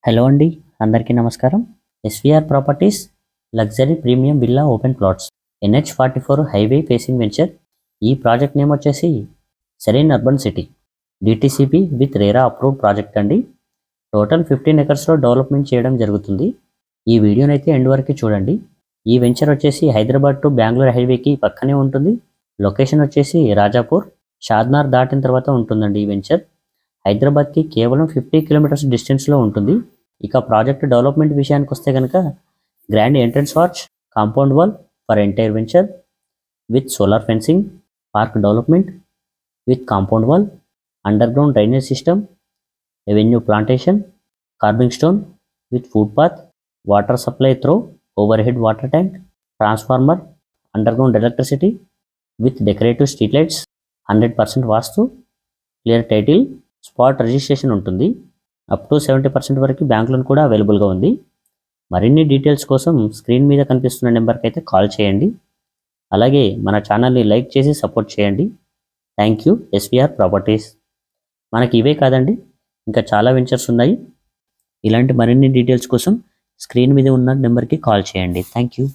Hello అండి, అందరికీ నమస్కారం. SVR properties luxury premium villa open plots NH44 highway facing venture. ఈ ప్రాజెక్ట్ నేమ్ వచ్చేసి serene urban city DTCP with RERA approved project అండి. Total 15 ఎకర్స్లో development చేయడం జరుగుతుంది. ఈ వీడియోని అయితే ఎండ్ వరకు చూడండి. ఈ వెంచర్ వచ్చేసి హైదరాబాద్ టు బెంగళూరు హైవేకి పక్కనే ఉంటుంది. లొకేషన్ వచ్చేసి రాజాపూర్, షాద్నార్ దాటిన తర్వాత ఉంటుందండి ఈ వెంచర్. హైదరాబాద్కి కేవలం 50 కిలోమీటర్స్ డిస్టెన్స్లో ఉంటుంది. ఇక ప్రాజెక్ట్ డెవలప్మెంట్ విషయానికి వస్తే కనుక grand entrance arch, compound wall for entire venture with solar fencing, park development with compound wall, underground drainage system, revenue plantation, curbing stone with foot path, water supply through over head water tank, transformer, underground electricity with decorative street lights, 100% vastu, clear title, spot registration ఉంటుంది. Up to 70% వరకు bank loan కూడా అవైలబుల్గా ఉంది. మరిన్ని details కోసం screen మీద కనిపిస్తున్న నెంబర్కి అయితే కాల్ చేయండి. అలాగే మన ఛానల్ని లైక్ చేసి సపోర్ట్ చేయండి. Thank you SVR properties. మనకి ఇవే కాదండి, ఇంకా చాలా వెంచర్స్ ఉన్నాయి. ఇలాంటి మరిన్ని డీటెయిల్స్ కోసం స్క్రీన్ మీద ఉన్న నెంబర్కి కాల్ చేయండి. Thank you.